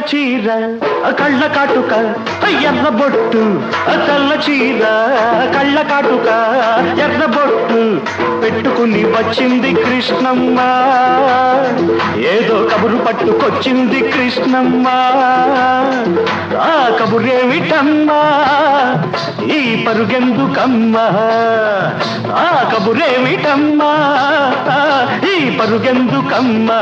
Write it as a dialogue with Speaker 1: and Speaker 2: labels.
Speaker 1: చీర కళ్ళ కాటుక ఎర్ర బొట్టు తెల్ల చీర కళ్ళ కాటుక ఎర్ర బొట్టు పెట్టుకుని వచ్చింది కృష్ణమ్మ ఏదో కబురు పట్టుకొచ్చింది కృష్ణమ్మ ఆ కబురేమిటమ్మా ఈ పరుగెందుకమ్మా ఆ కబురేమిటమ్మా ఈ పరుగెందుకమ్మా